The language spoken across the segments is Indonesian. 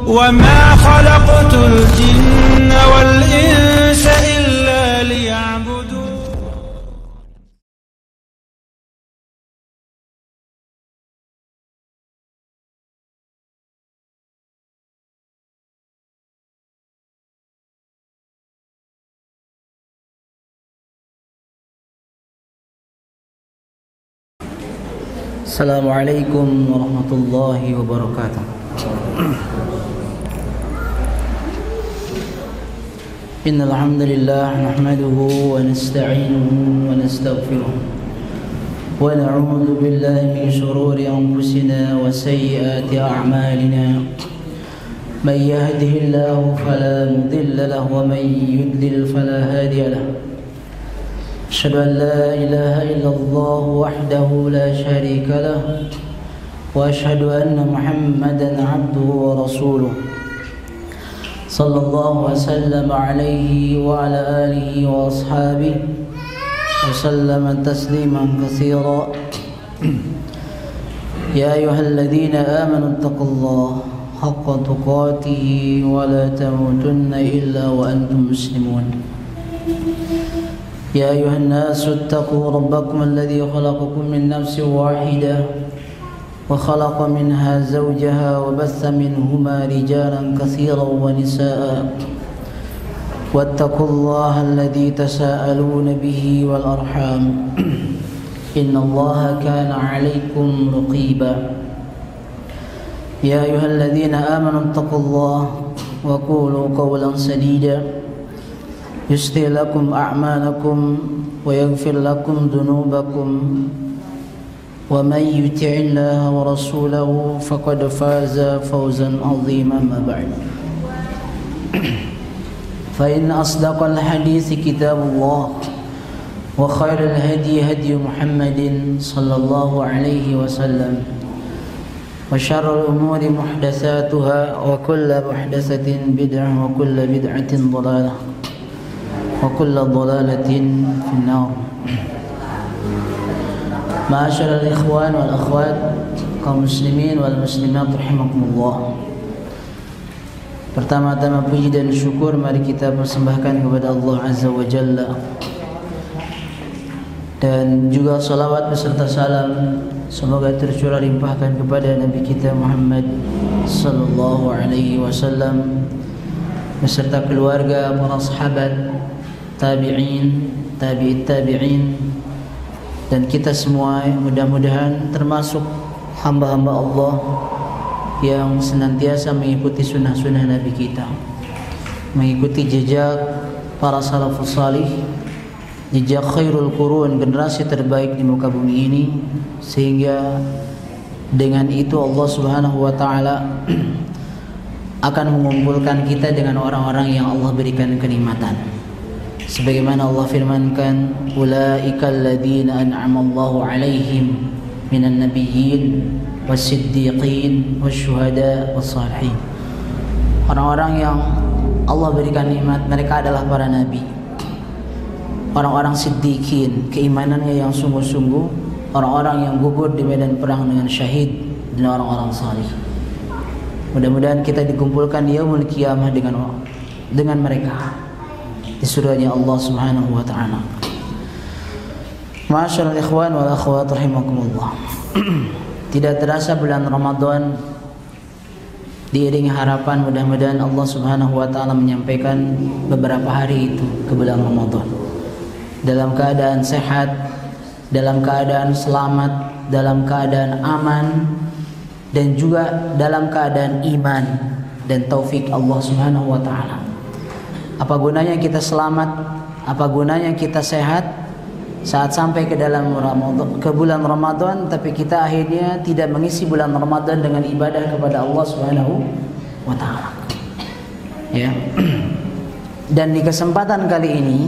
وما خلقت الجن والإنس إلا ليعبدون. Assalamualaikum warahmatullahi wabarakatuh. Innal hamdalillah nahmaduhu wa nasta'inuhu wa nastaghfiruh wa na'udzu billahi min shururi anfusina wa sayyiati a'malina. Man yahdihillahu fala mudilla lahu wa man yudlil fala hadiya lahu. أشهد أن لا إله إلا الله وحده لا شريك له وأشهد أن محمدا عبده ورسوله صلى الله وسلم عليه وعلى آله وأصحابه وسلم تسليما كثيرا. يا أيها الذين آمنوا اتقوا الله حق تقاته ولا تموتن إلا وأنتم مسلمون. يا أيها الناس اتقوا ربكم الذي خلقكم من نفس واحدة وخلق منها زوجها وبث منهما رجالا كثيرا ونساء واتقوا الله الذي تساءلون به والأرحام إن الله كان عليكم رقيبا. يا أيها الذين آمنوا اتقوا الله وقولوا قولا سديدا يصلح لكم أعمالكم ويغفر لكم ذنوبكم ومن يطع الله ورسوله فقد فاز فوزا عظيما. ما بعد فإن أصدق الحديث كتاب الله وخير الهدي هدي محمد صلى الله عليه وسلم وشر الأمور محدثاتها وكل محدثة بدعة وكل بدعة ضلالة وكل ضلالة في النار. معاشر الإخوان والأخوات kaum muslimin wal muslimat rahimakumullah. Pertama-tama puji dan syukur mari kita persembahkan kepada Allah Azza wa Jalla, dan juga salawat beserta salam semoga tercurah limpahkan kepada Nabi kita Muhammad sallallahu alaihi wasallam beserta keluarga, para sahabat, tabi'in, tabi'it tabi'in, dan kita semua mudah-mudahan termasuk hamba-hamba Allah yang senantiasa mengikuti sunnah-sunnah Nabi kita, mengikuti jejak para salafus salih, jejak khairul qurun, generasi terbaik di muka bumi ini, sehingga dengan itu Allah Subhanahu wa taala akan mengumpulkan kita dengan orang-orang yang Allah berikan kenikmatan. Sebagaimana Allah firmankan, ulaikal ladzina an'ama Allahu 'alaihim minan nabiyyin was-siddiqin wasyuhada was-shalihin. Orang-orang yang Allah berikan nikmat, mereka adalah para nabi, orang-orang siddiqin, keimanannya yang sungguh-sungguh, orang-orang yang gugur di medan perang dengan syahid, dan orang-orang salih. Mudah-mudahan kita dikumpulkan di yaumul qiyamah dengan mereka di surganya Allah Subhanahu wa taala. Ma'asyiral ikhwan wal akhwat rahimakumullah. Tidak terasa bulan Ramadan, diiringi harapan mudah-mudahan Allah Subhanahu wa taala menyampaikan beberapa hari itu ke bulan Ramadan dalam keadaan sehat, dalam keadaan selamat, dalam keadaan aman, dan juga dalam keadaan iman dan taufik Allah Subhanahu wa taala. Apa gunanya kita selamat, apa gunanya kita sehat saat sampai ke dalam Ramadan, ke bulan Ramadan, tapi kita akhirnya tidak mengisi bulan Ramadan dengan ibadah kepada Allah Subhanahu wa taala. Ya. Dan di kesempatan kali ini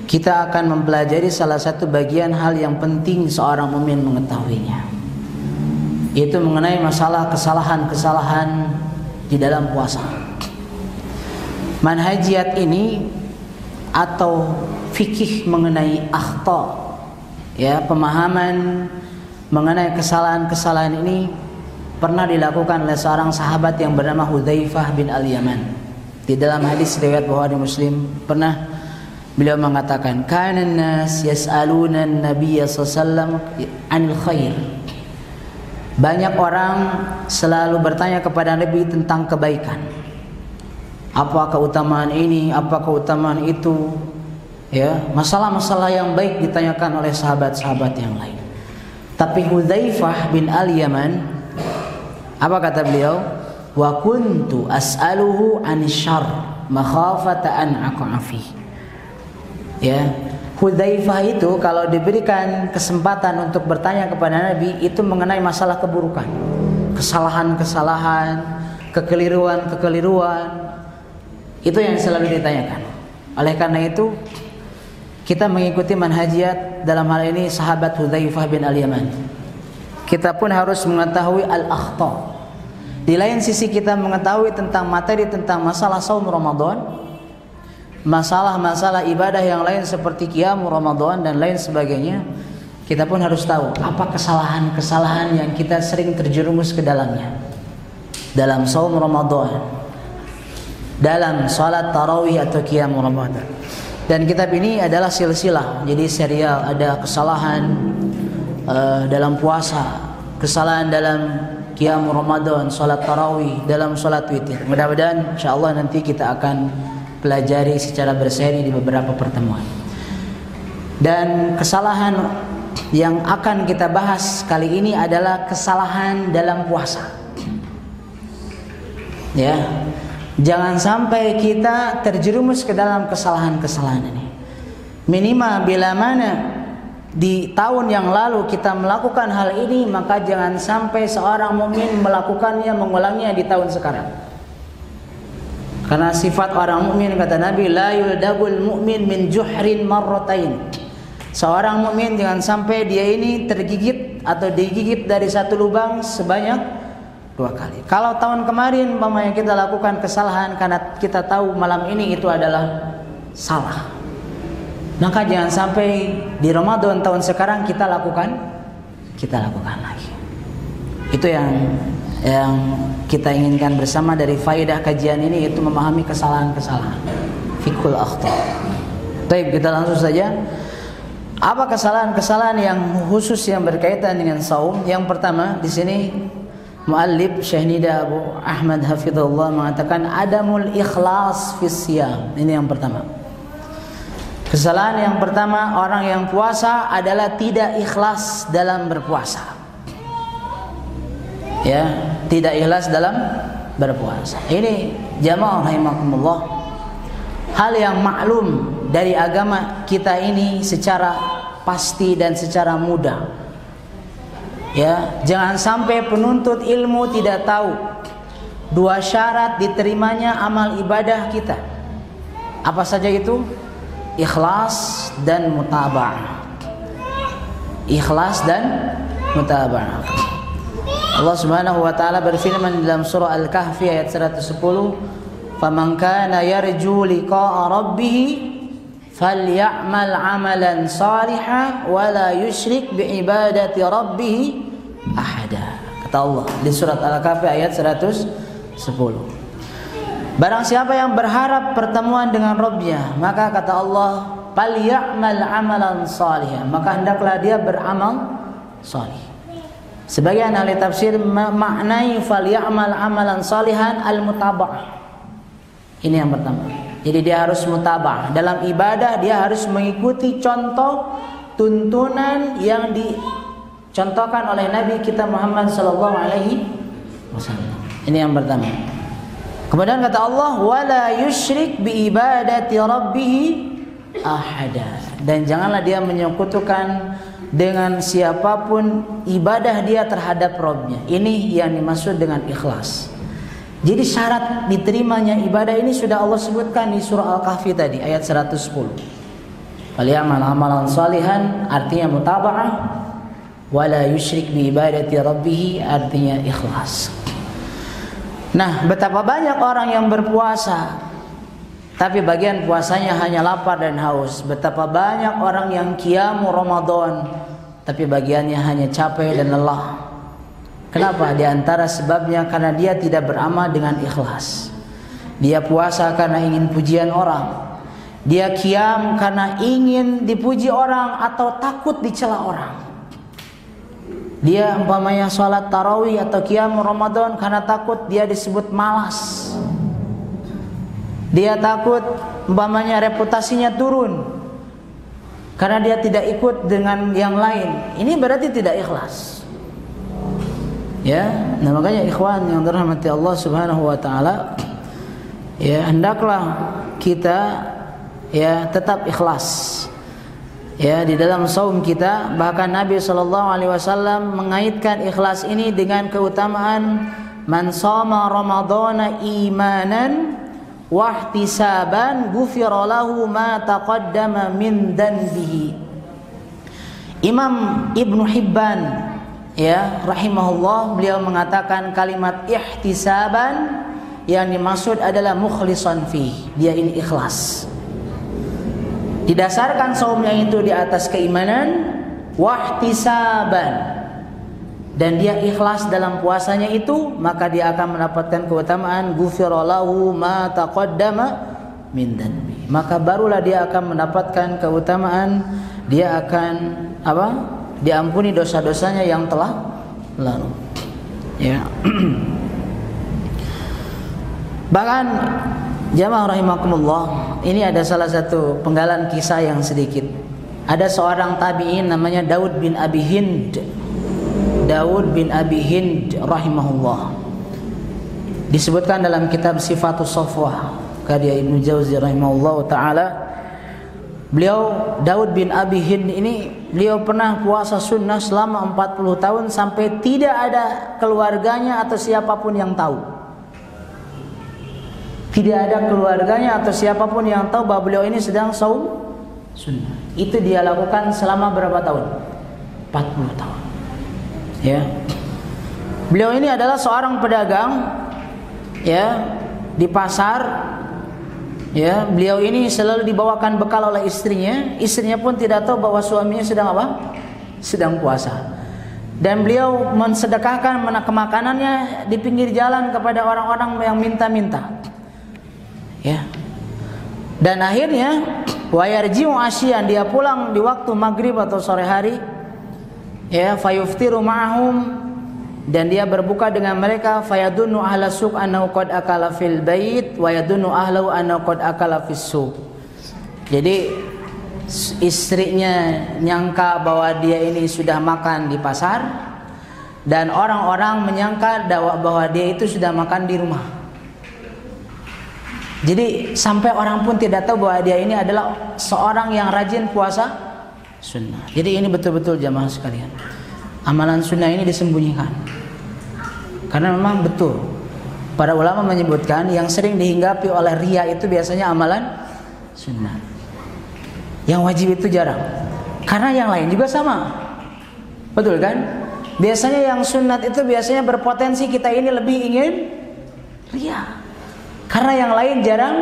kita akan mempelajari salah satu bagian hal yang penting seorang mukmin mengetahuinya, yaitu mengenai masalah kesalahan-kesalahan di dalam puasa. Manhajiyat ini atau fikih mengenai akhta, ya, pemahaman mengenai kesalahan-kesalahan ini pernah dilakukan oleh seorang sahabat yang bernama Hudzaifah bin Al-Yaman. Di dalam hadis riwayat Bukhari Muslim pernah beliau mengatakan, kana an-nas yas'aluna an-nabiy sallallahu alaihi wasallam 'anil khair. Banyak orang selalu bertanya kepada Nabi tentang kebaikan. Apa keutamaan ini, apa keutamaan itu, ya, masalah-masalah yang baik ditanyakan oleh sahabat-sahabat yang lain. Tapi Hudzaifah bin Al-Yaman, apa kata beliau? Wa kuntu as'aluhu 'anil syarr makhafata an aqa'a fi. Ya, Hudzaifah itu kalau diberikan kesempatan untuk bertanya kepada Nabi itu mengenai masalah keburukan, kesalahan-kesalahan, kekeliruan-kekeliruan. Itu yang selalu ditanyakan. Oleh karena itu kita mengikuti manhajiyat dalam hal ini sahabat Hudzaifah bin Al-Yaman. Kita pun harus mengetahui al-akhta. Di lain sisi kita mengetahui tentang materi tentang masalah saum Ramadan, masalah-masalah ibadah yang lain seperti qiyam Ramadan dan lain sebagainya. Kita pun harus tahu apa kesalahan-kesalahan yang kita sering terjerumus ke dalamnya dalam saum Ramadan, dalam salat tarawih atau qiyam Ramadan. Dan kitab ini adalah silsilah, jadi serial. Ada kesalahan dalam puasa, kesalahan dalam qiyam Ramadan, salat tarawih, dalam salat witir. Mudah-mudahan insyaallah nanti kita akan pelajari secara berseri di beberapa pertemuan. Dan kesalahan yang akan kita bahas kali ini adalah kesalahan dalam puasa. Ya, jangan sampai kita terjerumus ke dalam kesalahan-kesalahan ini. Minimal bila mana di tahun yang lalu kita melakukan hal ini, maka jangan sampai seorang mukmin melakukannya, mengulanginya di tahun sekarang. Karena sifat orang mukmin kata Nabi, la yuldagul mu'min min juhrin marratain. Seorang mukmin jangan sampai dia ini tergigit atau digigit dari satu lubang sebanyak 2 kali. Kalau tahun kemarin yang kita lakukan kesalahan karena kita tahu malam ini itu adalah salah, maka jangan sampai di Ramadan tahun sekarang kita lakukan lagi. Itu yang kita inginkan bersama dari faedah kajian ini, yaitu memahami kesalahan-kesalahan, fiqhul akhta. Baik, kita langsung saja. Apa kesalahan-kesalahan yang khusus yang berkaitan dengan saum? Yang pertama di sini muallif Syekh Nida Abu Ahmad hafizahullah mengatakan adamul ikhlas fis siyam. Ini yang pertama. Kesalahan yang pertama orang yang puasa adalah tidak ikhlas dalam berpuasa. Ya, tidak ikhlas dalam berpuasa. Ini jamaah rahimakumullah, hal yang maklum dari agama kita ini secara pasti dan secara mudah. Ya, jangan sampai penuntut ilmu tidak tahu 2 syarat diterimanya amal ibadah kita. Apa saja itu? Ikhlas dan mutaba'ah. Ikhlas dan mutaba'ah. Allah Subhanahu wa taala berfirman dalam surah Al-Kahfi ayat 110, "Faman kana yarju liqa'a rabbih falyamal 'amalan shalihan wa la yusyrik bi ibadati rabbih ahada." Kata Allah di surat Al-Kahfi ayat 110. Barang siapa yang berharap pertemuan dengan Rabbnya, maka kata Allah, "Falyamal 'amalan shalihan." Maka hendaklah dia beramal salih. Sebagian ahli tafsir maknai falyamal amalan salihan al-mutaba'ah. Ini yang pertama. Jadi dia harus mutaba'ah. Dalam ibadah dia harus mengikuti contoh tuntunan yang dicontohkan oleh Nabi kita Muhammad sallallahu alaihi wasallam. Ini yang pertama. Kemudian kata Allah, wala yusyrik bi ibadati rabbih ahada. Dan janganlah dia menyekutukan dengan siapapun ibadah dia terhadap Rabbnya. Ini yang dimaksud dengan ikhlas. Jadi syarat diterimanya ibadah ini sudah Allah sebutkan di surah Al-Kahfi tadi ayat 110. Falyamal amalan salihan artinya mutaba'ah, wala yusyrik bi ibadati rabbih artinya ikhlas. Nah, betapa banyak orang yang berpuasa tapi bagian puasanya hanya lapar dan haus. Betapa banyak orang yang qiyam Ramadan tapi bagiannya hanya capek dan lelah. Kenapa? Di antara sebabnya karena dia tidak beramal dengan ikhlas. Dia puasa karena ingin pujian orang. Dia qiyam karena ingin dipuji orang atau takut dicela orang. Dia umpamanya salat tarawih atau qiyam Ramadan karena takut dia disebut malas. Dia takut umpamanya reputasinya turun karena dia tidak ikut dengan yang lain. Ini berarti tidak ikhlas. Ya, nah makanya ikhwan yang dirahmati Allah Subhanahu wa taala, ya hendaklah kita ya tetap ikhlas. Ya, di dalam saum kita bahkan Nabi sallallahu alaihi wasallam mengaitkan ikhlas ini dengan keutamaan man shoma ramadhana imanan wa ihtisaban ghufira lahu ma taqaddama min dhanbihi. Imam Ibnu Hibban ya rahimahullah, beliau mengatakan kalimat ihtisaban yang dimaksud adalah mukhlishan fi, dia ini ikhlas. Didasarkan saumnya itu di atas keimanan, wahtisaban, dan dia ikhlas dalam puasanya itu, maka dia akan mendapatkan keutamaan ghufira lahu ma taqaddama min dhanbi. Maka barulah dia akan mendapatkan keutamaan, dia akan apa? Diampuni dosa-dosanya yang telah lalu. Ya. Bahkan jamaah rahimakumullah, ini ada salah satu penggalan kisah yang sedikit. Ada seorang tabi'in namanya Daud bin Abi Hind. Daud bin Abi Hind rahimahullah. Disebutkan dalam kitab Sifatus Safwah karya Ibnu Jauzi rahimahullah taala. Beliau Daud bin Abi Hind ini, beliau pernah puasa sunnah selama 40 tahun sampai tidak ada keluarganya atau siapapun yang tahu. Tidak ada keluarganya atau siapapun yang tahu bahwa beliau ini sedang saum sunnah. Itu dia lakukan selama berapa tahun? 40 tahun. Ya. Beliau ini adalah seorang pedagang ya di pasar. Ya, beliau ini selalu dibawakan bekal oleh istrinya. Istrinya pun tidak tahu bahwa suaminya sedang apa? Sedang puasa. Dan beliau mensedekahkan makanannya di pinggir jalan kepada orang-orang yang minta-minta. Ya. Dan akhirnya wayarji'u asyian, dia pulang di waktu maghrib atau sore hari. Ya, fayuftiru ma'ahum, dan dia berbuka dengan mereka. Fayadunnu ahla suq annahu qad akala fil bait wa yadunnu ahlahu annahu qad akala fis suq. Jadi istrinya nyangka bahwa dia ini sudah makan di pasar, dan orang-orang menyangka bahwa dia itu sudah makan di rumah. Jadi sampai orang pun tidak tahu bahwa dia ini adalah seorang yang rajin puasa sunnah. Jadi ini betul-betul jamaah sekalian, amalan sunnah ini disembunyikan. Karena memang betul para ulama menyebutkan yang sering dihinggapi oleh riya itu biasanya amalan sunnah. Yang wajib itu jarang. Karena yang lain juga sama. Betul kan? Biasanya yang sunnat itu biasanya berpotensi kita ini lebih ingin riya. Karena yang lain jarang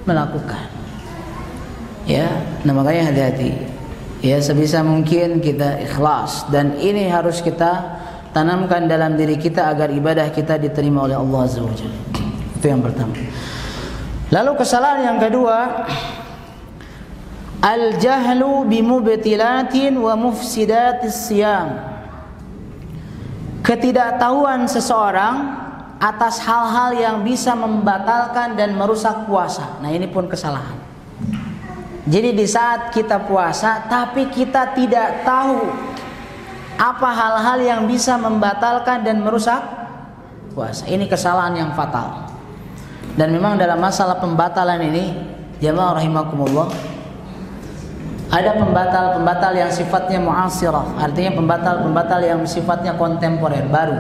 melakukan. Ya, nah makanya hati-hati. Ya, sebisa mungkin kita ikhlas, dan ini harus kita tanamkan dalam diri kita agar ibadah kita diterima oleh Allah Azza wa Jalla. Itu yang pertama. Lalu kesalahan yang kedua, al-jahlu bimubtilatin wa mufsidatis siyam. Ketidaktahuan seseorang atas hal-hal yang bisa membatalkan dan merusak puasa. Nah, ini pun kesalahan. Jadi di saat kita puasa tapi kita tidak tahu apa hal-hal yang bisa membatalkan dan merusak puasa. Ini kesalahan yang fatal. Dan memang dalam masalah pembatalan ini, jamaah rahimakumullah, ada pembatal-pembatal yang sifatnya mu'asirah, artinya pembatal-pembatal yang sifatnya kontemporer, baru.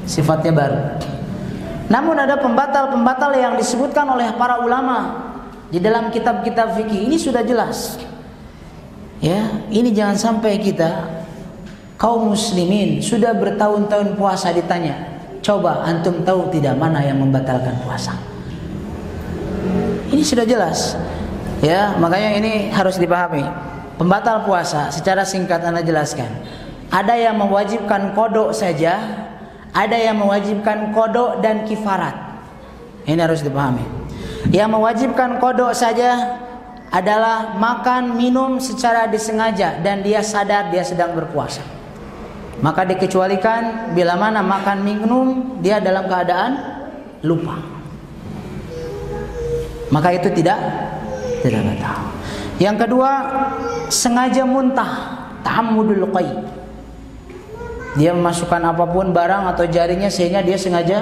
Sifatnya baru. Namun ada pembatal-pembatal yang disebutkan oleh para ulama di dalam kitab-kitab fikih. Ini sudah jelas. Ya, ini jangan sampai kita kaum muslimin sudah bertahun-tahun puasa ditanya, coba antum tahu tidak mana yang membatalkan puasa? Ini sudah jelas. Ya, makanya ini harus dipahami. Pembatal puasa secara singkat Anda jelaskan. Ada yang mewajibkan qada saja, ada yang mewajibkan qada dan kifarat. Ini harus dipahami. Yang mewajibkan qada saja adalah makan minum secara disengaja dan dia sadar dia sedang berpuasa. Maka dikecualikan bila mana makan minum dia dalam keadaan lupa. Maka itu tidak batal. Yang kedua, sengaja muntah, ta'ammudul qai. Dia memasukkan apapun barang atau jarinya sehingga dia sengaja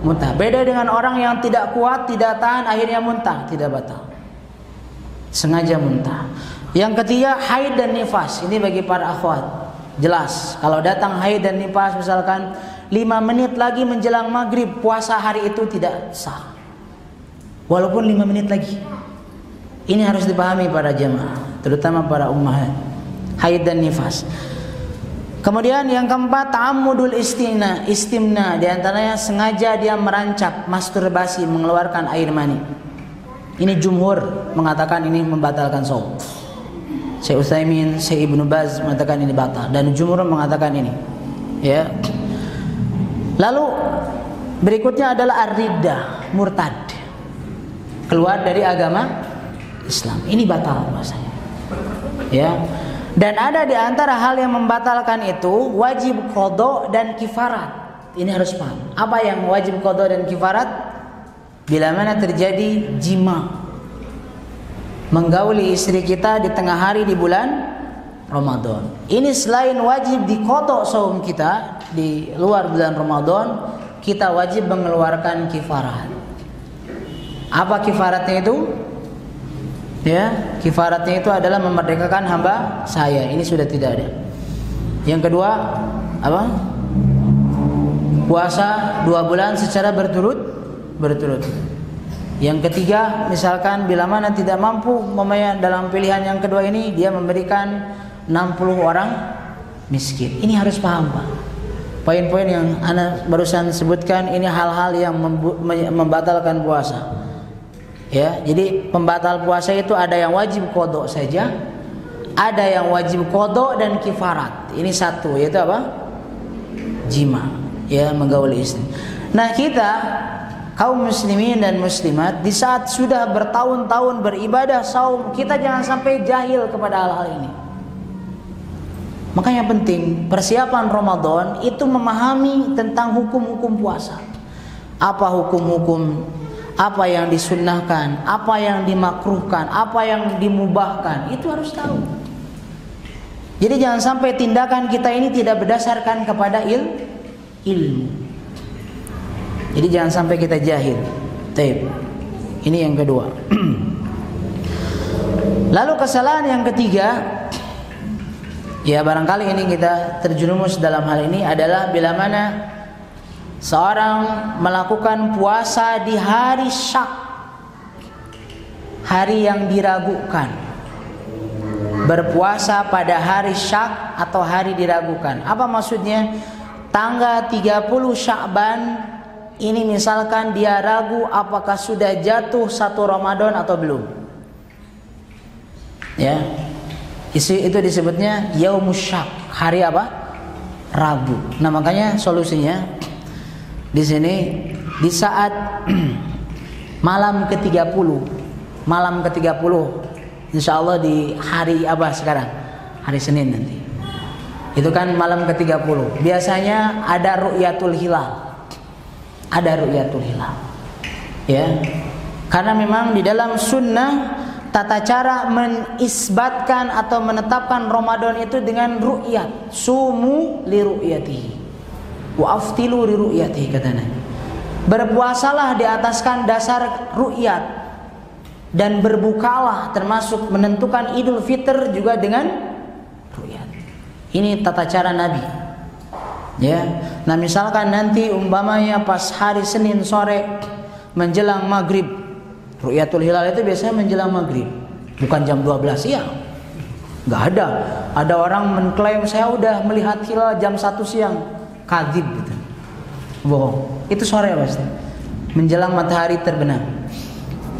muntah. Beda dengan orang yang tidak kuat, tidak tahan akhirnya muntah, tidak batal. Sengaja muntah. Yang ketiga, haid dan nifas. Ini bagi para akhwat. Jelas, kalau datang haid dan nifas misalkan 5 menit lagi menjelang maghrib, puasa hari itu tidak sah. Walaupun 5 menit lagi. Ini harus dipahami para jemaah, terutama para ummahat. Haid dan nifas. Kemudian yang keempat, ta'ammudul istimna, di antaranya sengaja dia merancap, masturbasi, mengeluarkan air mani. Ini jumhur mengatakan ini membatalkan shaum. Syekh Utsaimin, Syekh Ibnu Baz mengatakan ini batal dan jumhur mengatakan ini. Ya. Lalu berikutnya adalah ar-riddah, murtad. Keluar dari agama Islam. Ini batal bahasanya. Ya. Dan ada di antara hal yang membatalkan itu wajib qada dan kifarat. Ini harus paham. Apa yang wajib qada dan kifarat? Bila mana terjadi jima, menggauli istri kita di tengah hari di bulan Ramadan. Ini selain wajib diqada shaum kita di luar bulan Ramadan, kita wajib mengeluarkan kifarat. Apa kifaratnya itu? Ya, kifaratnya itu adalah memerdekakan hamba saya. Ini sudah tidak ada. Yang kedua, apa? Puasa 2 bulan secara berturut. Yang ketiga, misalkan bila mana tidak mampu dalam pilihan yang kedua ini, dia memberikan 60 orang miskin. Ini harus paham, Pak. Poin-poin yang Anda barusan sebutkan ini hal-hal yang membatalkan puasa. Ya, jadi pembatal puasa itu ada yang wajib qada saja, ada yang wajib qada dan kifarat. Ini satu, yaitu apa? Jima, ya, menggauli istri. Nah, kita kaum muslimin dan muslimat di saat sudah bertahun-tahun beribadah saum, kita jangan sampai jahil kepada hal-hal ini. Makanya penting persiapan Ramadan itu memahami tentang hukum-hukum puasa. Apa hukum-hukum, apa yang disunnahkan, apa yang dimakruhkan, apa yang dimubahkan, itu harus tahu. Jadi jangan sampai tindakan kita ini tidak berdasarkan kepada ilmu. Jadi jangan sampai kita jahil. Taib. Ini yang kedua. Lalu kesalahan yang ketiga, ya barangkali ini kita terjerumus dalam hal ini adalah bila mana seorang melakukan puasa di hari syak, hari yang diragukan. Berpuasa pada hari syak atau hari diragukan. Apa maksudnya? Tanggal 30 Sya'ban ini misalkan dia ragu apakah sudah jatuh 1 Ramadan atau belum. Ya. Itu disebutnya yaumus syak, hari apa? Ragu. Nah, makanya solusinya di sini di saat malam ke-30, insyaallah di hari apa sekarang? Hari Senin nanti. Itu kan malam ke-30. Biasanya ada ru'yatul hilal. Ya. Karena memang di dalam sunnah tata cara menisbatkan atau menetapkan Ramadan itu dengan ru'yat. Sumu li ru'yatihi wa aftilu li ru'yatihi, kata Nabi. Berpuasalah di ataskan dasar ru'yat dan berbukalah, termasuk menentukan Idul Fitr juga dengan ru'yat. Ini tata cara Nabi. Ya. Nah, misalkan nanti umpamanya pas hari Senin sore menjelang maghrib, ru'yatul hilal itu biasanya menjelang maghrib, bukan jam 12 siang. Nggak ada. Ada orang mengklaim saya udah melihat hilal jam 1 siang. Kadzib gitu. Bohong. Itu sore pasti. Menjelang matahari terbenam.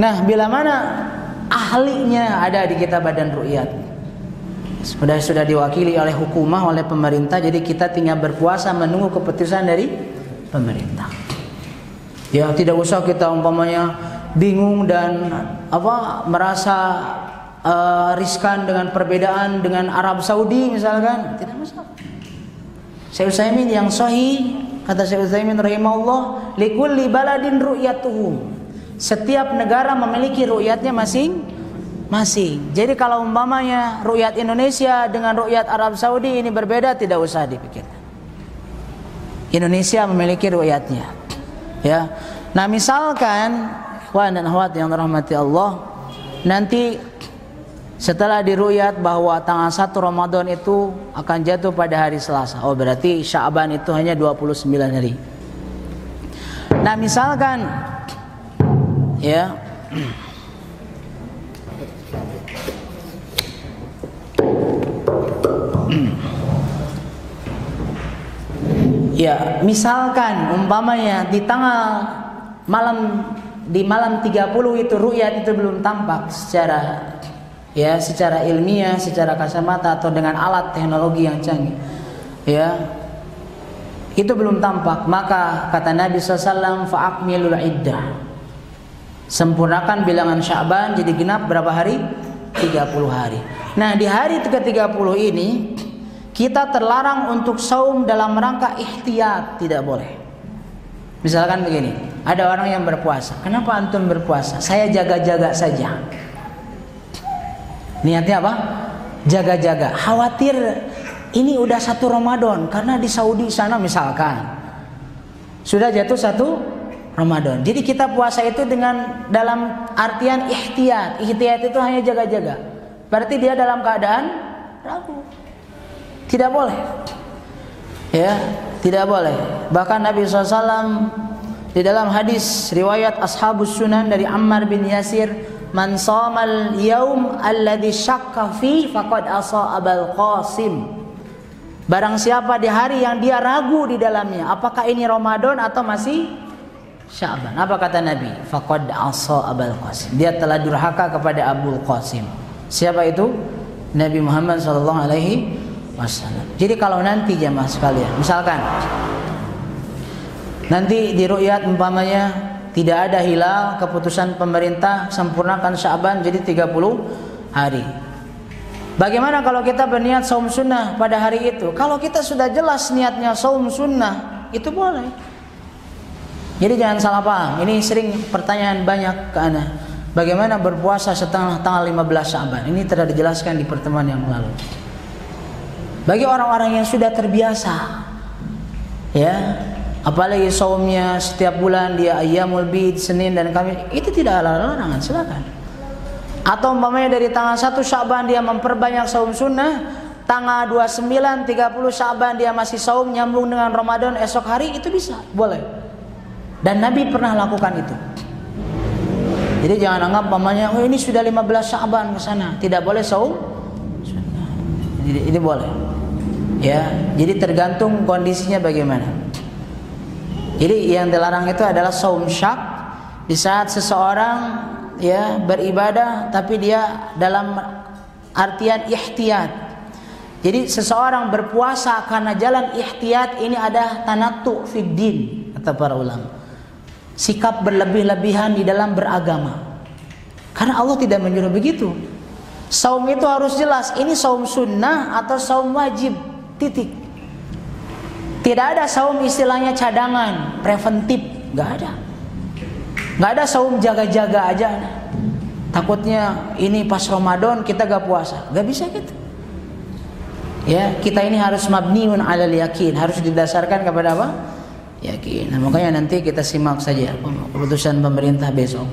Nah, bila mana ahlinya ada di kitab Badan Ru'yat. sudah diwakili oleh hukumah, oleh pemerintah, jadi kita tinggal berpuasa menunggu keputusan dari pemerintah. Ya, tidak usah kita umpamanya bingung dan merasa riskan dengan perbedaan dengan Arab Saudi misalkan, tidak masalah. Syekh Utsaimin yang sahih, kata Syekh Utsaimin rahimahullah, likulli baladin ru'yatuhum. Setiap negara memiliki ru'yatnya masing-masing. Jadi kalau umpamanya ru'yat Indonesia dengan ru'yat Arab Saudi ini berbeda, tidak usah dipikirkan. Indonesia memiliki ru'yatnya. Ya. Nah, misalkan ikhwan dan akhwat yang dirahmati Allah, nanti setelah diruyat bahwa tanggal 1 Ramadan itu akan jatuh pada hari Selasa. Oh, berarti Sya'ban itu hanya 29 hari. Nah, misalkan ya ya, misalkan umpamanya di malam 30 itu ru'yat itu belum tampak secara ilmiah, secara kacamata atau dengan alat teknologi yang canggih. Ya. Itu belum tampak, maka kata Nabi SAW, fa'akmilul iddah. Sempurnakan bilangan Sya'ban jadi genap berapa hari? 30 hari. Nah, di hari ke-30 ini kita terlarang untuk saum dalam rangka ihtiyat, tidak boleh. Misalkan begini, ada orang yang berpuasa. Kenapa antum berpuasa? Saya jaga-jaga saja. Niatnya apa? Jaga-jaga. Khawatir ini udah 1 Ramadan, karena di Saudi sana misalkan sudah jatuh 1 Ramadan. Jadi kita puasa itu dengan dalam artian ihtiyat. Ihtiyat itu hanya jaga-jaga. Berarti dia dalam keadaan ragu. Tidak boleh. Ya, tidak boleh. Bahkan Nabi SAW di dalam hadis riwayat Ashabus Sunan dari Ammar bin Yasir, man shamal yaum alladhi syakka fi faqad asa Abul Qasim. Barang siapa di hari yang dia ragu di dalamnya, apakah ini Ramadan atau masih Sya'ban? Apa kata Nabi? Faqad asa Abul Qasim. Dia telah durhaka kepada Abul Qasim. Siapa itu? Nabi Muhammad sallallahu alaihi wasallam. Jadi kalau nanti jemaah sekalian, misalkan nanti di ru'yat umpamanya tidak ada hilal, keputusan pemerintah sempurnakan Sya'ban jadi 30 hari. Bagaimana kalau kita berniat saum sunnah pada hari itu? Kalau kita sudah jelas niatnya saum sunnah, itu boleh. Jadi jangan salah paham. Ini sering pertanyaan banyak ke ana. Bagaimana berpuasa setelah tanggal 15 Sya'ban? Ini telah dijelaskan di pertemuan yang lalu. Bagi orang-orang yang sudah terbiasa, ya, apalagi saumnya setiap bulan dia ayyamul bid, Senin dan Kamis, itu tidak ada larangan, silakan. Atau umpamanya dari tanggal 1 Sya'ban dia memperbanyak saum sunnah, tanggal 29, 30 Sya'ban dia masih saum nyambung dengan Ramadan esok hari, itu bisa, boleh. Dan Nabi pernah lakukan itu. Jadi jangan anggap umpamanya oh ini sudah 15 Sya'ban ke sana, tidak boleh saum sunnah. Ini boleh. Ya, jadi tergantung kondisinya bagaimana. Jadi yang dilarang itu adalah saum syak, di saat seseorang ya beribadah tapi dia dalam artian ihtiyat. Jadi seseorang berpuasa karena jalan ihtiyat, ini ada tanattu fid din, kata para ulama. Sikap berlebih-lebihan di dalam beragama. Karena Allah tidak menyuruh begitu. Saum itu harus jelas, ini saum sunnah atau saum wajib, titik. Tidak ada saum istilahnya cadangan, preventif, nggak ada. Nggak ada saum jaga-jaga aja. Takutnya ini pas Ramadan kita gak puasa, gak bisa gitu. Ya, kita ini harus mabniun alal yakin, harus didasarkan kepada apa? Yakin. Nah, makanya nanti kita simak saja keputusan pemerintah besok.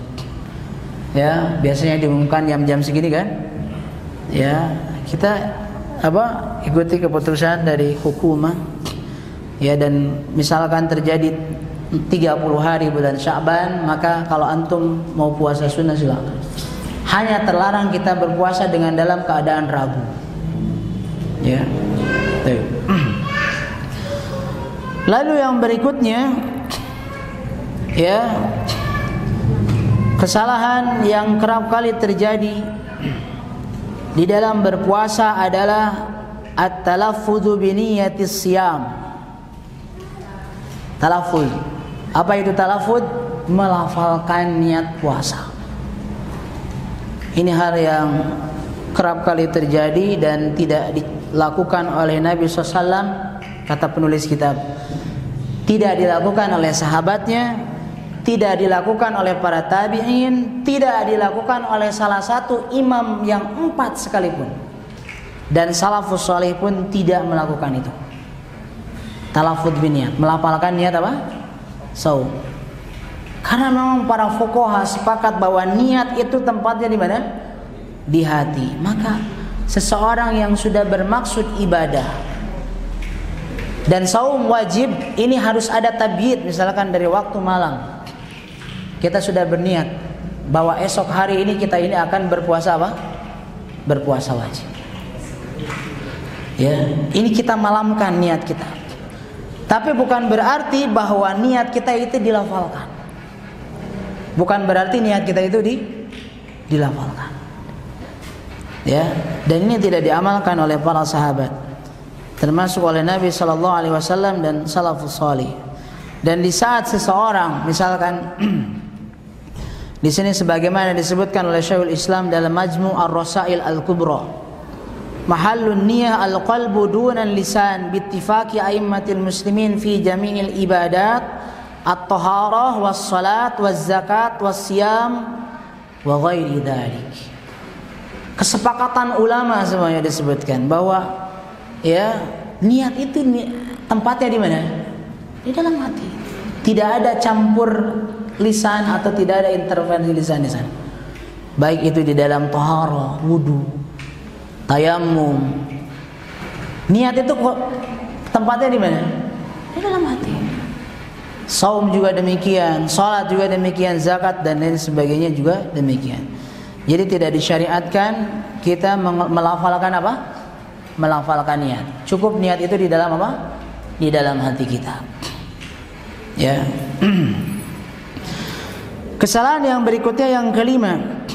Ya, biasanya diumumkan jam-jam segini kan? Ya, kita ikuti keputusan dari hukumah. Ya, dan misalkan terjadi 30 hari bulan Sya'ban, maka kalau antum mau puasa sunnah silakan. Hanya terlarang kita berpuasa dengan dalam keadaan ragu. Ya. Lalu yang berikutnya, ya, kesalahan yang kerap kali terjadi di dalam berpuasa adalah at-talaffudzu bi niyyatis siyam. Talaffuz. Apa itu talaffuz? Melafalkan niat puasa. Ini hal yang kerap kali terjadi dan tidak dilakukan oleh Nabi SAW, kata penulis kitab. Tidak dilakukan oleh sahabatnya, tidak dilakukan oleh para tabi'in, tidak dilakukan oleh salah satu imam yang 4 sekalipun. Dan salafus salih pun tidak melakukan itu. Talaffuz biniat, melafalkan niat apa? Saum. Karena memang para fuqaha sepakat bahwa niat itu tempatnya di mana? Di hati. Maka seseorang yang sudah bermaksud ibadah dan saum wajib, ini harus ada tabyid, misalkan dari waktu malam. Kita sudah berniat bahwa esok hari ini kita ini akan berpuasa apa? Berpuasa wajib. Ya, ini kita malamkan niat kita. Tapi bukan berarti bahwa niat kita itu dilafalkan. Bukan berarti niat kita itu dilafalkan. Ya, dan ini tidak diamalkan oleh para sahabat, termasuk oleh Nabi sallallahu alaihi wasallam dan salafus salih. Dan di saat seseorang misalkan di sini sebagaimana disebutkan oleh Syekhul Islam dalam Majmu' Ar-Rasail Al-Kubra, mahallun niyah al-qalbu dunan lisan bittifaqi a'immatil muslimin fi jami'il ibadat at-taharah was-salat was-zakat was-siyam wa ghairi dzalik. Kesepakatan ulama semuanya disebutkan bahwa ya niat itu tempatnya di mana? Di dalam hati. Tidak ada campur lisan atau tidak ada intervensi lisan di sana. Baik itu di dalam taharah, wudu, tayammum. Niat itu kok tempatnya di mana? Di dalam hati. Saum juga demikian, salat juga demikian, zakat dan lain sebagainya juga demikian. Jadi tidak disyariatkan kita melafalkan apa? Melafalkan niat. Cukup niat itu di dalam apa? Di dalam hati kita. Ya. Kesalahan yang berikutnya yang kelima,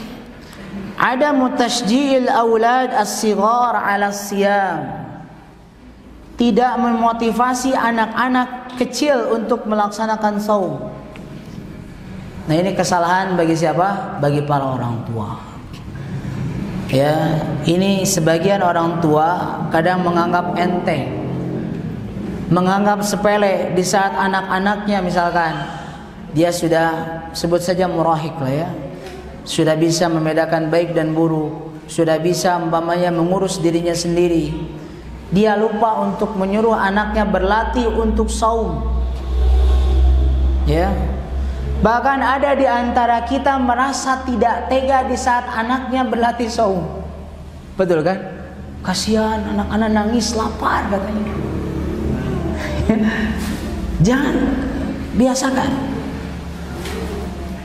ada mutasjil aulad as-sighar 'ala siyam. Tidak memotivasi anak-anak kecil untuk melaksanakan saum. Nah, ini kesalahan bagi siapa? Bagi para orang tua. Ya, ini sebagian orang tua kadang menganggap enteng, menganggap sepele di saat anak-anaknya misalkan dia sudah sebut saja murahik lah ya, sudah bisa membedakan baik dan buruk, sudah bisa umpamanya mengurus dirinya sendiri, dia lupa untuk menyuruh anaknya berlatih untuk saum. Ya, bahkan ada di antara kita merasa tidak tega di saat anaknya berlatih saum. Betul kan? Kasihan anak-anak nangis lapar katanya. Jangan, biasakan.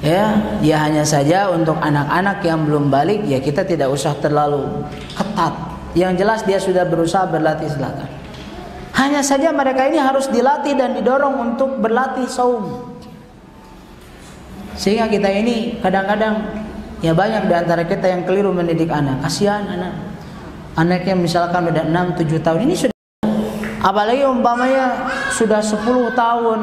Ya hanya saja untuk anak-anak yang belum balik ya kita tidak usah terlalu ketat. Yang jelas dia sudah berusaha berlatih, silakan. Hanya saja mereka ini harus dilatih dan didorong untuk berlatih saum. Sehingga kita ini kadang-kadang ya banyak di antara kita yang keliru mendidik anak. Kasihan anak. Anaknya misalkan udah 6-7 tahun ini sudah, apalagi umpamanya sudah 10 tahun.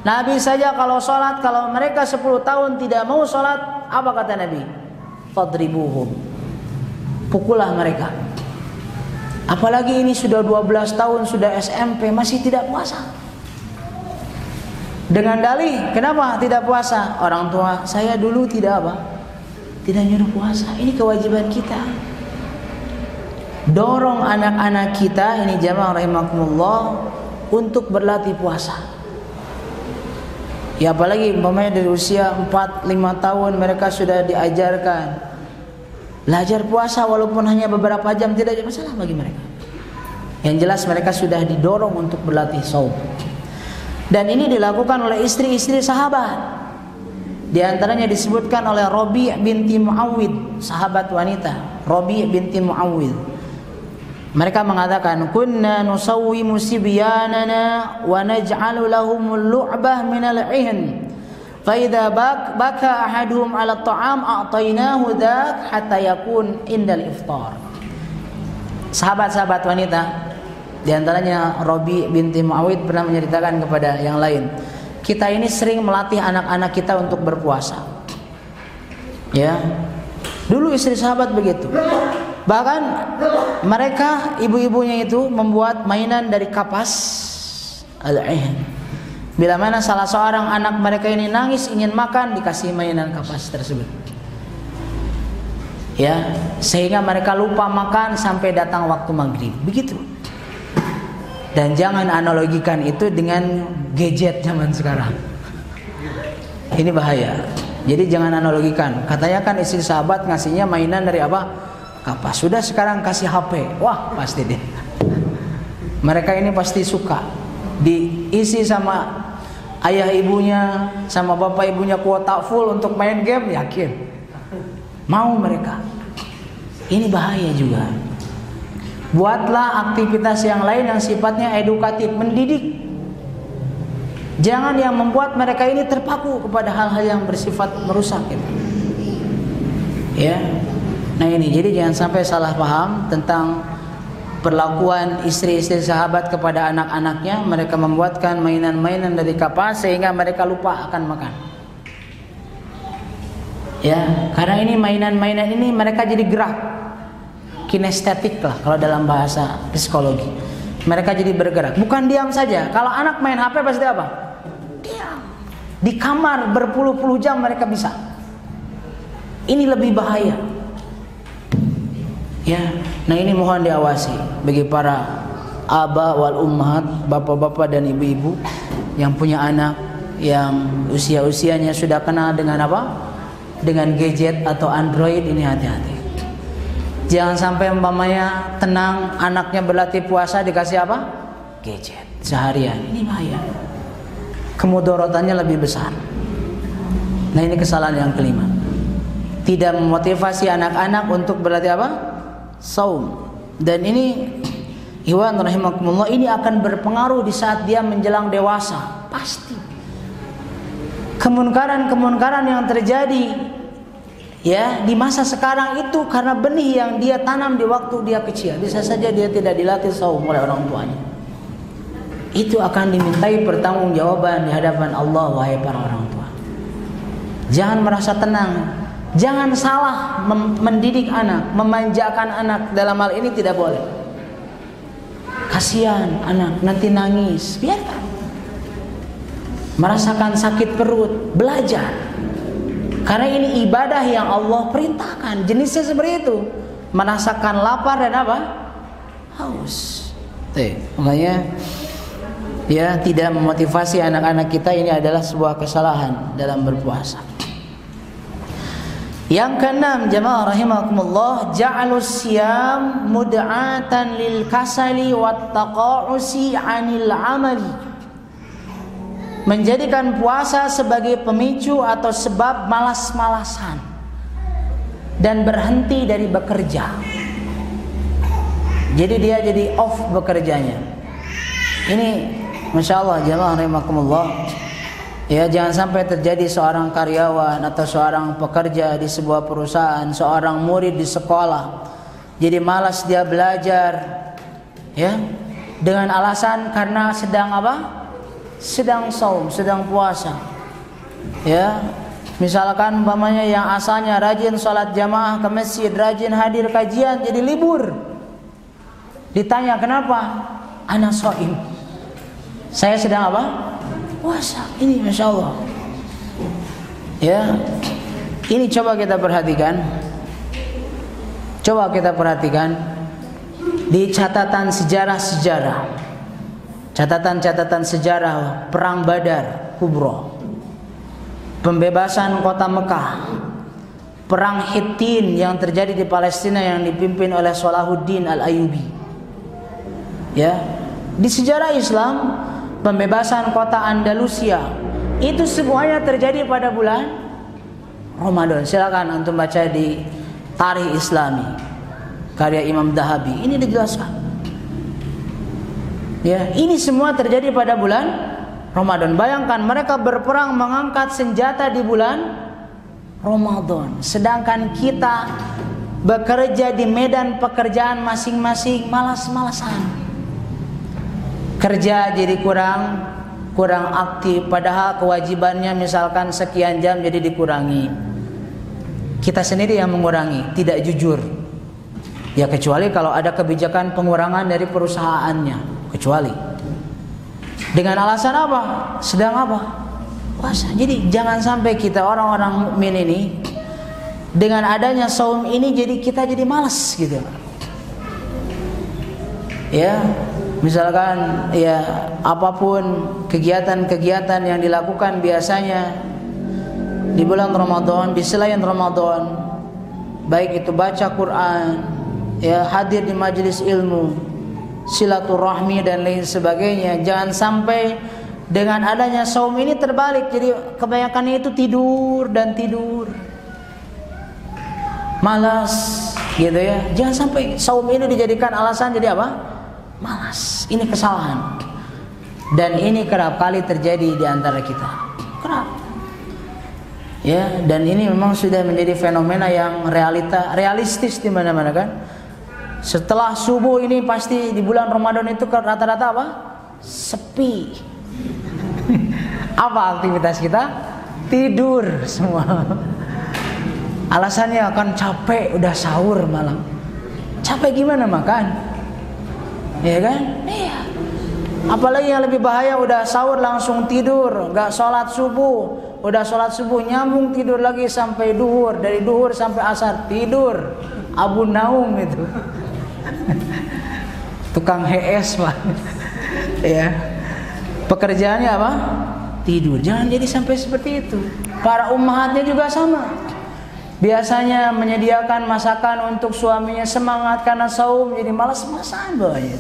Nabi saja kalau sholat, kalau mereka 10 tahun tidak mau sholat, apa kata Nabi? Fadribuhum. Pukullah mereka. Apalagi ini sudah 12 tahun, sudah SMP, masih tidak puasa. Dengan dalih, kenapa tidak puasa? Orang tua saya dulu tidak apa? Tidak nyuruh puasa. Ini kewajiban kita. Dorong anak-anak kita, ini jamaah rahimakumullah, untuk berlatih puasa. Ya apalagi umpamanya dari usia 4-5 tahun mereka sudah diajarkan belajar puasa walaupun hanya beberapa jam, tidak ada masalah bagi mereka. Yang jelas mereka sudah didorong untuk berlatih saum. Dan ini dilakukan oleh istri-istri sahabat. Di antaranya disebutkan oleh Rabi' binti Muawwid, sahabat wanita, Rabi' binti Muawwid. Mereka mengatakan, "Kunna nusawwimu sibyanana wa naj'alu lahumul lu'bah minal 'ihn. Faida baka ahaduhum ala ta'am a'tainahu dzak hatta yakun indal iftar." sahabat-sahabat wanita, di antaranya Robi binti Muawid pernah menceritakan kepada yang lain, kita ini sering melatih anak-anak kita untuk berpuasa. Ya, dulu istri sahabat begitu. Bahkan mereka, ibu-ibunya itu membuat mainan dari kapas al-ihn. Bila mana salah seorang anak mereka ini nangis ingin makan, dikasih mainan kapas tersebut. Ya, sehingga mereka lupa makan sampai datang waktu maghrib. Begitu. Dan jangan analogikan itu dengan gadget zaman sekarang. Ini bahaya. Jadi jangan analogikan. Katanya kan istri sahabat ngasihnya mainan dari apa? Kapas. Sudah sekarang kasih HP. Wah, pasti deh. Mereka ini pasti suka. Diisi sama ayah ibunya, sama bapak ibunya kuota full untuk main game, yakin. Mau mereka. Ini bahaya juga. Buatlah aktivitas yang lain yang sifatnya edukatif, mendidik. Jangan yang membuat mereka ini terpaku kepada hal-hal yang bersifat merusak gitu. Ya. Nah ini, jadi jangan sampai salah paham tentang perlakuan istri-istri sahabat kepada anak-anaknya. Mereka membuatkan mainan-mainan dari kapas sehingga mereka lupa akan makan. Ya, karena ini mainan-mainan ini mereka jadi gerak, kinestetik lah kalau dalam bahasa psikologi. Mereka jadi bergerak, bukan diam saja. Kalau anak main HP pasti apa? Diam. Di kamar berpuluh-puluh jam mereka bisa. Ini lebih bahaya. Ya, nah ini mohon diawasi bagi para aba wal ummahat, bapak-bapak dan ibu-ibu yang punya anak yang usia-usianya sudah kenal dengan apa? Dengan gadget atau Android, ini hati-hati. Jangan sampai umpamanya tenang anaknya berlatih puasa dikasih apa? Gadget seharian. Ini bahaya. Kemudorotannya lebih besar. Nah ini kesalahan yang kelima. Tidak memotivasi anak-anak untuk berlatih apa? Saum. Dan ini ikhwan rahimakumullah, ini akan berpengaruh di saat dia menjelang dewasa. Pasti. Kemunkaran-kemunkaran yang terjadi ya di masa sekarang itu karena benih yang dia tanam di waktu dia kecil. Bisa saja dia tidak dilatih saum oleh orang tuanya. Itu akan dimintai pertanggungjawaban di hadapan Allah, wahai para orang tua. Jangan merasa tenang. Jangan salah mendidik anak, memanjakan anak. Dalam hal ini tidak boleh. Kasihan anak nanti nangis, biarkan. Merasakan sakit perut, belajar. Karena ini ibadah yang Allah perintahkan. Jenisnya seperti itu. Merasakan lapar dan apa? Haus. Makanya ya, tidak memotivasi anak-anak kita ini adalah sebuah kesalahan dalam berpuasa. Yang keenam, jamaah rahimakumullah, ja'alus siyam mud'atan lil kasali wat taqa'usi 'anil 'amali. Menjadikan puasa sebagai pemicu atau sebab malas-malasan dan berhenti dari bekerja. Jadi dia jadi off bekerjanya. Ini Masya Allah jamaah rahimakumullah. Ya, jangan sampai terjadi seorang karyawan atau seorang pekerja di sebuah perusahaan, seorang murid di sekolah, jadi malas dia belajar, ya, dengan alasan karena sedang apa? Sedang saum, sedang puasa. Ya, misalkan umpamanya yang asalnya rajin sholat jamaah ke masjid, rajin hadir kajian, jadi libur. Ditanya kenapa? Ana shaim. Saya sedang apa? Puasa. Ini Masya Allah. Ya, ini coba kita perhatikan. Coba kita perhatikan di catatan sejarah-sejarah, catatan-catatan sejarah Perang Badar Kubra, pembebasan kota Mekah, Perang Hittin yang terjadi di Palestina yang dipimpin oleh Salahuddin Al-Ayyubi. Ya, di sejarah Islam, pembebasan kota Andalusia itu semuanya terjadi pada bulan Ramadan. Silakan antum baca di Tarikh Islami karya Imam Dhahabi. Ini dijelaskan. Ya, ini semua terjadi pada bulan Ramadan. Bayangkan mereka berperang mengangkat senjata di bulan Ramadan, sedangkan kita bekerja di medan pekerjaan masing-masing malas-malasan. Kerja jadi kurang aktif, padahal kewajibannya misalkan sekian jam jadi dikurangi. Kita sendiri yang mengurangi, tidak jujur. Ya kecuali kalau ada kebijakan pengurangan dari perusahaannya, kecuali. Dengan alasan apa? Sedang apa? Puasa. Jadi jangan sampai kita orang-orang mukmin ini dengan adanya saum ini jadi kita jadi malas gitu. Ya, misalkan ya apapun kegiatan-kegiatan yang dilakukan biasanya di bulan Ramadan, di selain Ramadan, baik itu baca Quran, ya hadir di majelis ilmu, silaturahmi dan lain sebagainya, jangan sampai dengan adanya saum ini terbalik. Jadi kebanyakannya itu tidur dan tidur, malas gitu ya. Jangan sampai saum ini dijadikan alasan jadi apa? Malas. Ini kesalahan. Dan ini kerap kali terjadi di antara kita. Kerap. Ya, dan ini memang sudah menjadi fenomena yang realistis di mana-mana kan. Setelah subuh ini pasti di bulan Ramadan itu rata-rata apa? Sepi. Apa aktivitas kita? Tidur semua. Alasannya akan capek, udah sahur malam. Capek gimana makan? Ya kan? Iya. Apalagi yang lebih bahaya, udah sahur langsung tidur, nggak sholat subuh. Udah sholat subuh nyambung tidur lagi sampai duhur, dari duhur sampai asar tidur. Abu Naum itu. Tukang HS Pak. Ya. Pekerjaannya apa? Tidur. Jangan jadi sampai seperti itu. Para ummahatnya juga sama. Biasanya menyediakan masakan untuk suaminya, semangat karena saum, jadi malas-malasan bawaannya.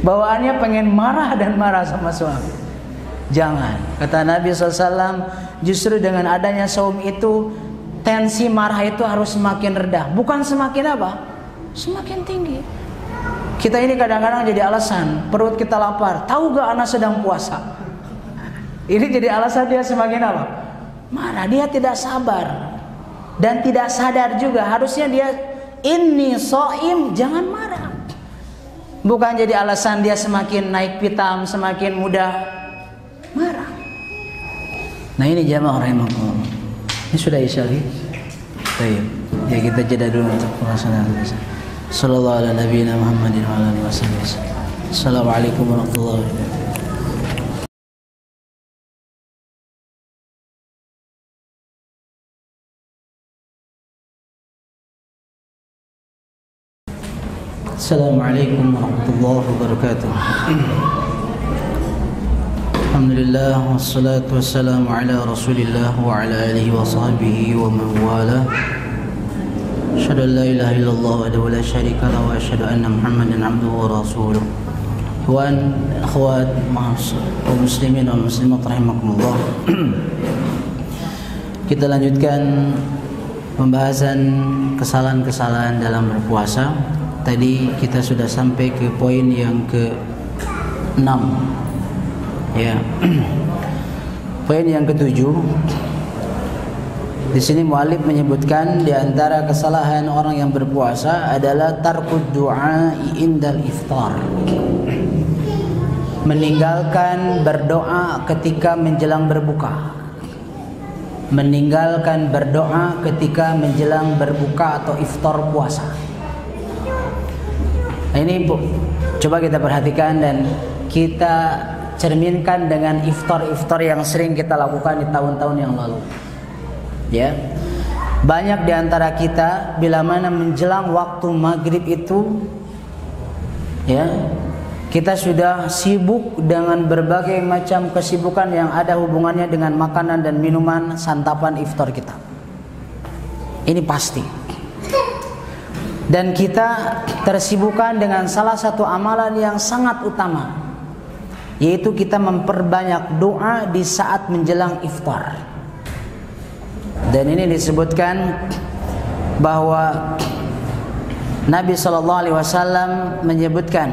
Bawaannya pengen marah dan marah sama suami. Jangan. Kata Nabi SAW, justru dengan adanya saum itu, tensi marah itu harus semakin rendah, bukan semakin apa? Semakin tinggi. Kita ini kadang-kadang jadi alasan, perut kita lapar, tahu gak anak sedang puasa? Ini jadi alasan dia semakin apa? Marah. Dia tidak sabar dan tidak sadar juga. Harusnya dia inni shaim, jangan marah. Bukan jadi alasan dia semakin naik pitam, semakin mudah marah. Nah ini jamaah rahimakumullah. Ini sudah isya lagi. Baik. Ya kita jeda dulu untuk pelaksanaan isya. Sallallahu ala nabiyina Muhammadin wa ala alihi wasallam. Assalamualaikum warahmatullahi wabarakatuh. Assalamualaikum warahmatullahi wabarakatuh. Alhamdulillah wassalatu wassalamu ala Rasulillah wa ala alihi wa sahbihi wa man wala. Asyhadu an la ilaha illallah wahdahu la syarika lahu wa asyhadu anna Muhammadan abduhu wa rasuluh. Wa akhwat wa muslimin wa muslimat rahimakumullah. Kita lanjutkan pembahasan kesalahan-kesalahan dalam berpuasa. Tadi kita sudah sampai ke poin yang ke-6. Ya. Poin yang ke-7. Di sini muallif menyebutkan di antara kesalahan orang yang berpuasa adalah tarkud du'a indal iftar. Meninggalkan berdoa ketika menjelang berbuka. Meninggalkan berdoa ketika menjelang berbuka atau iftar puasa. Nah ini coba kita perhatikan dan kita cerminkan dengan iftar-iftar yang sering kita lakukan di tahun-tahun yang lalu. Ya, banyak di antara kita bila mana menjelang waktu maghrib itu, ya, kita sudah sibuk dengan berbagai macam kesibukan yang ada hubungannya dengan makanan dan minuman santapan iftar kita. Ini pasti. Dan kita tersibukkan dengan salah satu amalan yang sangat utama, yaitu kita memperbanyak doa di saat menjelang iftar. Dan ini disebutkan bahwa Nabi SAW menyebutkan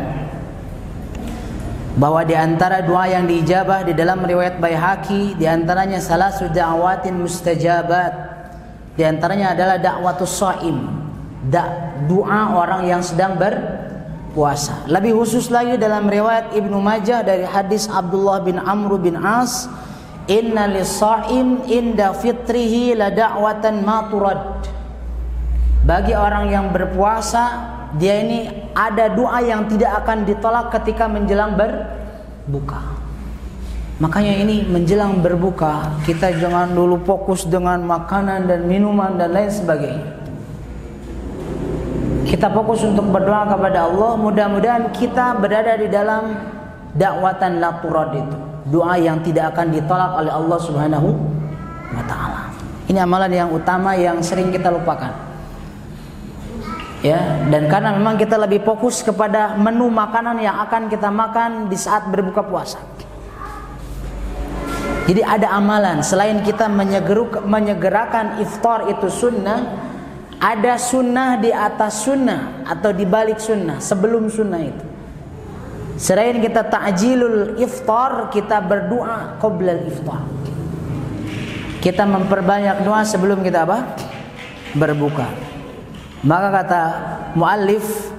bahwa di antara doa yang diijabah di dalam riwayat Baihaqi, di antaranya salasu da'awatin mustajabat, di antaranya adalah da'watus shaim, doa orang yang sedang berpuasa. Lebih khusus lagi dalam riwayat Ibnu Majah dari hadis Abdullah bin Amr bin As, inna lis-sha'im inda fitrihi la da'watan ma turad. Bagi orang yang berpuasa, dia ini ada doa yang tidak akan ditolak ketika menjelang berbuka. Makanya ini menjelang berbuka, kita jangan dulu fokus dengan makanan dan minuman dan lain sebagainya. Kita fokus untuk berdoa kepada Allah. Mudah-mudahan kita berada di dalam dakwatan la turad itu, doa yang tidak akan ditolak oleh Allah Subhanahu wa taala. Ini amalan yang utama yang sering kita lupakan. Ya, dan karena memang kita lebih fokus kepada menu makanan yang akan kita makan di saat berbuka puasa. Jadi ada amalan selain kita menyegerakan iftar itu sunnah, ada sunnah di atas sunnah atau di balik sunnah, sebelum sunnah itu. Selain kita ta'jilul iftar, kita berdoa qoblal iftar. Kita memperbanyak doa sebelum kita apa? Berbuka. Maka kata muallif,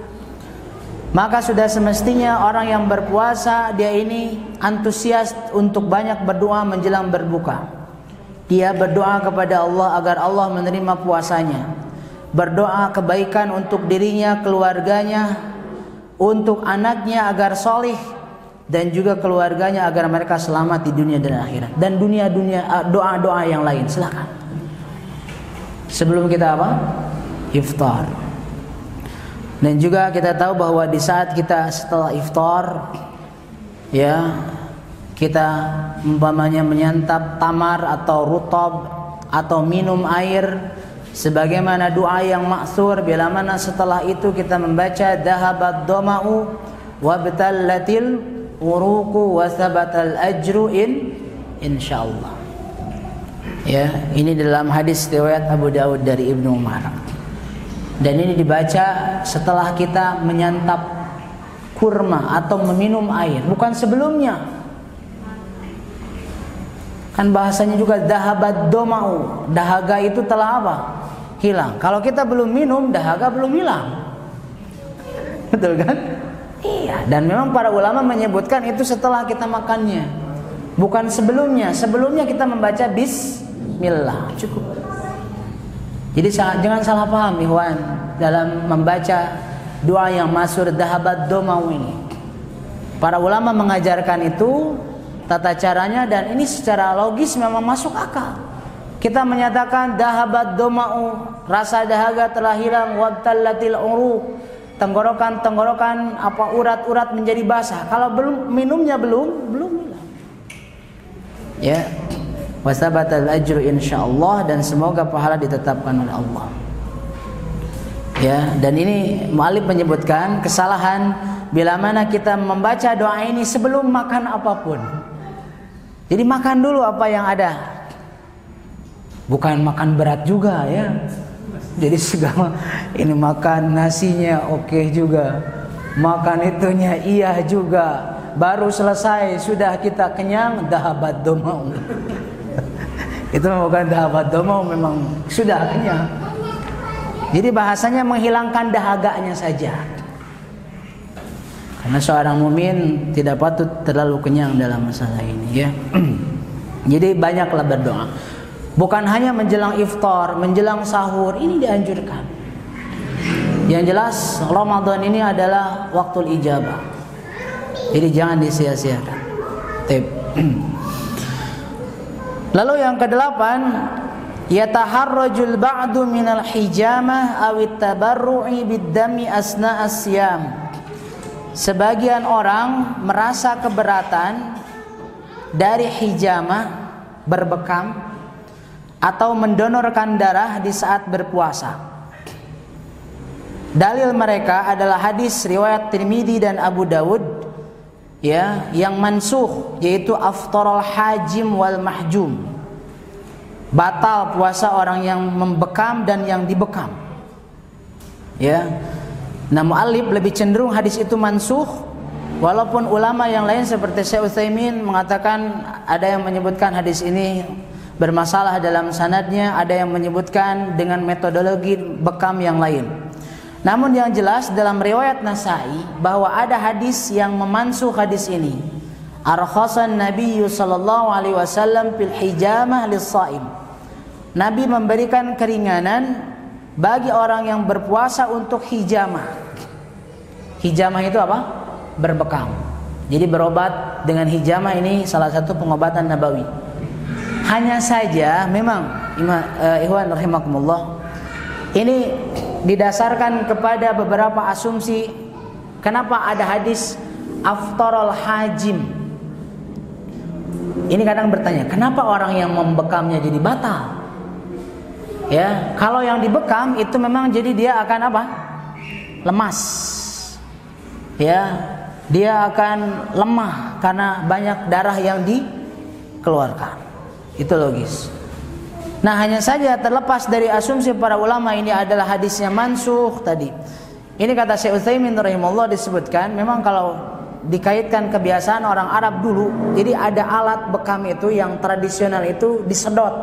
maka sudah semestinya orang yang berpuasa dia ini antusias untuk banyak berdoa menjelang berbuka. Dia berdoa kepada Allah agar Allah menerima puasanya, berdoa kebaikan untuk dirinya, keluarganya, untuk anaknya agar solih, dan juga keluarganya agar mereka selamat di dunia dan akhirat, dan doa-doa yang lain. Silakan. Sebelum kita apa? Iftar. Dan juga kita tahu bahwa di saat kita setelah iftar, ya, kita umpamanya menyantap tamar atau rutab atau minum air, sebagaimana doa yang maksur, bila mana setelah itu kita membaca dhahabat dhama'u wabtallatil uruqu wa thabatal ajru insyaallah. Ya, ini dalam hadis riwayat Abu Daud dari Ibnu Umar. Dan ini dibaca setelah kita menyantap kurma atau meminum air, bukan sebelumnya. Kan bahasanya juga dhahabat dhama'u, dahaga itu telah apa? Hilang. Kalau kita belum minum, dahaga belum hilang. Betul kan? Iya, dan memang para ulama menyebutkan itu setelah kita makannya, bukan sebelumnya. Sebelumnya kita membaca bismillah, cukup. Jadi jangan salah paham ikhwan dalam membaca doa yang masyhur dhahabat dhama'u ini. Para ulama mengajarkan itu tata caranya, dan ini secara logis memang masuk akal. Kita menyatakan dhahabat dhama'u, rasa dahaga telah hilang, wabtallatil uruq, tenggorokan apa urat-urat menjadi basah. Kalau belum minumnya belum hilang. Ya. Wasabatal ajru insyaallah, dan semoga pahala ditetapkan oleh Allah. Ya, dan ini muallif menyebutkan kesalahan bila mana kita membaca doa ini sebelum makan apapun. Jadi makan dulu apa yang ada. Bukan makan berat juga ya. Jadi segala ini makan nasinya oke juga. Makan itunya iya juga. Baru selesai sudah kita kenyang, dhahabat dhama'u. Itu bukan dhahabat dhama'u, memang sudah kenyang. Jadi bahasanya menghilangkan dahaganya saja. Karena seorang mukmin tidak patut terlalu kenyang dalam masalah ini, ya. Jadi banyaklah berdoa. Bukan hanya menjelang iftar, menjelang sahur, ini dianjurkan. Yang jelas Ramadan ini adalah waktu ijabah. Jadi jangan disia-siakan. Lalu yang kedelapan, yataharrajul ba'du minal hijamah awit tabarru'i biddami asna asyam. Sebagian orang merasa keberatan dari hijamah, berbekam atau mendonorkan darah di saat berpuasa. Dalil mereka adalah hadis riwayat Tirmidzi dan Abu Dawud, ya, yang mansukh, yaitu aftaral hajim wal mahjum, batal puasa orang yang membekam dan yang dibekam, ya. Nah, muallif lebih cenderung hadis itu mansukh, walaupun ulama yang lain seperti Syekh Utsaimin mengatakan ada yang menyebutkan hadis ini bermasalah dalam sanadnya, ada yang menyebutkan dengan metodologi bekam yang lain. Namun yang jelas dalam riwayat Nasai bahwa ada hadis yang memansuh hadis ini. Arkhasan Nabi sallallahu alaihi wasallam fil hijamah lis-shaim. Nabi memberikan keringanan bagi orang yang berpuasa untuk hijamah. Hijamah itu apa? Berbekam. Jadi berobat dengan hijamah ini salah satu pengobatan nabawi. Hanya saja memang ikhwan rahimakumullah, ini didasarkan kepada beberapa asumsi. Kenapa ada hadis aftarul hajim? Ini kadang bertanya, kenapa orang yang membekamnya jadi batal? Ya, kalau yang dibekam itu memang jadi dia akan apa? Lemas. Ya, dia akan lemah karena banyak darah yang dikeluarkan. Itu logis. Nah, hanya saja terlepas dari asumsi para ulama ini adalah hadisnya mansukh tadi. Ini kata Syekh Utsaimin rahimahullah disebutkan, memang kalau dikaitkan kebiasaan orang Arab dulu, jadi ada alat bekam itu yang tradisional itu disedot.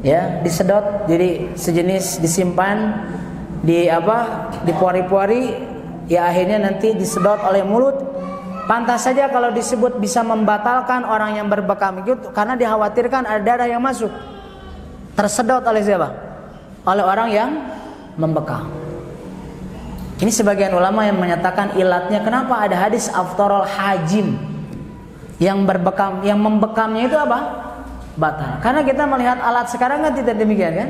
Ya, disedot, jadi sejenis disimpan di pori-pori, ya akhirnya nanti disedot oleh mulut. Pantas saja kalau disebut bisa membatalkan orang yang berbekam itu karena dikhawatirkan ada darah yang masuk. Tersedot oleh siapa? Oleh orang yang membekam. Ini sebagian ulama yang menyatakan ilatnya kenapa ada hadis aftarul hajim. Yang berbekam, yang membekamnya itu apa? Batal. Karena kita melihat alat sekarang kan tidak demikian kan?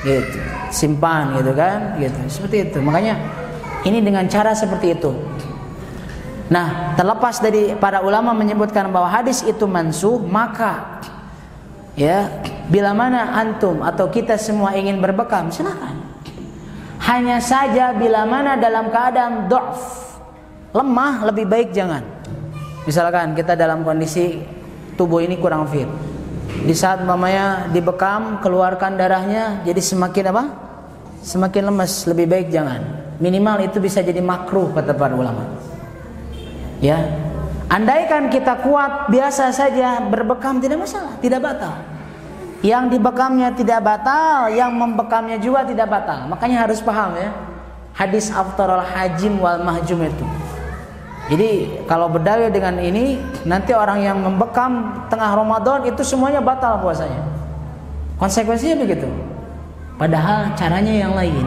Gitu. Simpan gitu kan? Gitu. Seperti itu. Makanya ini dengan cara seperti itu. Nah, terlepas dari para ulama menyebutkan bahwa hadis itu mansuh, maka ya, bila mana antum atau kita semua ingin berbekam, silakan. Hanya saja bila mana dalam keadaan dhaf, lemah, lebih baik jangan. Misalkan kita dalam kondisi tubuh ini kurang fit. Di saat mamanya dibekam, keluarkan darahnya, jadi semakin apa? Semakin lemas, lebih baik jangan. Minimal itu bisa jadi makruh kata para ulama. Ya, andaikan kita kuat biasa saja berbekam tidak masalah, tidak batal. Yang dibekamnya tidak batal, yang membekamnya juga tidak batal. Makanya harus paham ya, hadis aftarul hajim wal mahjum itu. Jadi kalau berdalil dengan ini, nanti orang yang membekam tengah Ramadan itu semuanya batal puasanya. Konsekuensinya begitu. Padahal caranya yang lain.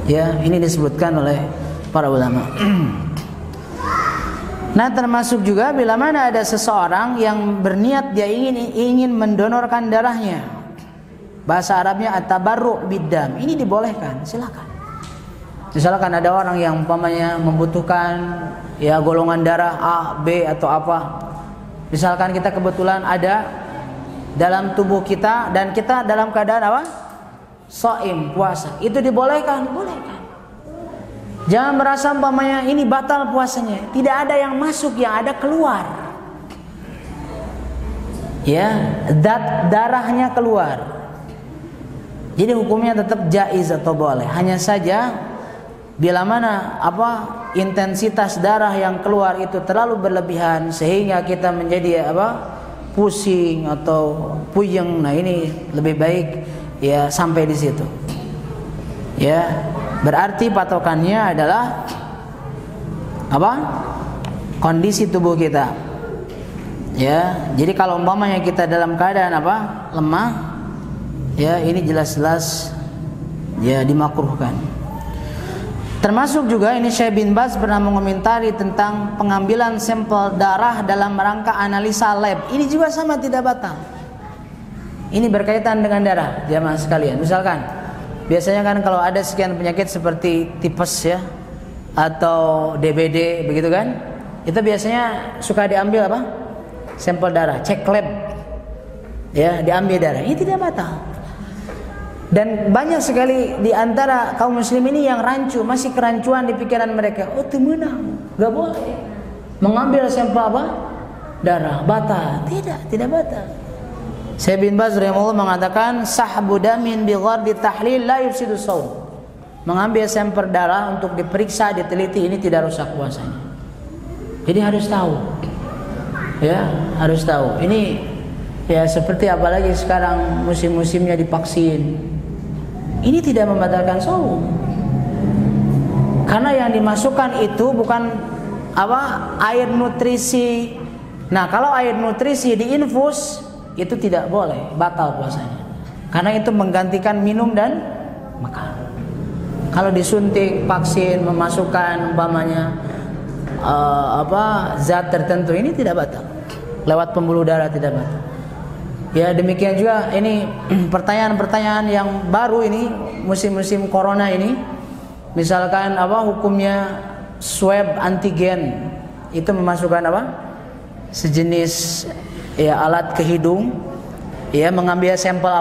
Ya, ini disebutkan oleh para ulama. Nah, termasuk juga bila mana ada seseorang yang berniat dia ingin mendonorkan darahnya. Bahasa Arabnya at-tabarru' biddam. Ini dibolehkan, silakan. Misalkan ada orang yang umpamanya membutuhkan ya golongan darah A, B atau apa. Misalkan kita kebetulan ada dalam tubuh kita dan kita dalam keadaan apa? Shaim, puasa. Itu dibolehkan, bolehkan. Jangan merasa umpamanya ini batal puasanya. Tidak ada yang masuk, yang ada keluar. Ya, darahnya keluar. Jadi hukumnya tetap jaiz atau boleh. Hanya saja bila mana intensitas darah yang keluar itu terlalu berlebihan sehingga kita menjadi pusing atau puyeng. Nah, ini lebih baik ya sampai di situ. Ya, berarti patokannya adalah kondisi tubuh kita. Ya, jadi kalau umpamanya kita dalam keadaan lemah, ya ini jelas-jelas ya dimakruhkan. Termasuk juga ini Syekh bin Baz pernah mengomentari tentang pengambilan sampel darah dalam rangka analisa lab. Ini juga sama, tidak batal. Ini berkaitan dengan darah, jamaah sekalian. Misalkan biasanya kan kalau ada sekian penyakit seperti tipes ya atau DBD begitu kan, itu biasanya suka diambil sampel darah, cek lab. Ya, diambil darah. Ini tidak batal. Dan banyak sekali di antara kaum muslim ini yang rancu, masih kerancuan di pikiran mereka. Oh, temenang, gak boleh mengambil sampel darah, batal. Tidak batal. Syekh bin Baz rahimahullah mengatakan sahbu damin bi ghardi tahlil la yufsidu shaum. Mengambil sampel darah untuk diperiksa, diteliti, ini tidak rusak puasanya. Jadi harus tahu. Ya, harus tahu. Ini ya seperti apalagi sekarang musim-musimnya divaksin. ini tidak membatalkan saum. Karena yang dimasukkan itu bukan air nutrisi. Nah, kalau air nutrisi diinfus itu tidak boleh, batal puasanya. Karena itu menggantikan minum dan makan. Kalau disuntik vaksin memasukkan umpamanya zat tertentu, ini tidak batal. Lewat pembuluh darah tidak batal. Ya, demikian juga ini pertanyaan-pertanyaan yang baru ini musim-musim corona ini. Misalkan hukumnya swab antigen, itu memasukkan sejenis alat ke hidung, mengambil sampel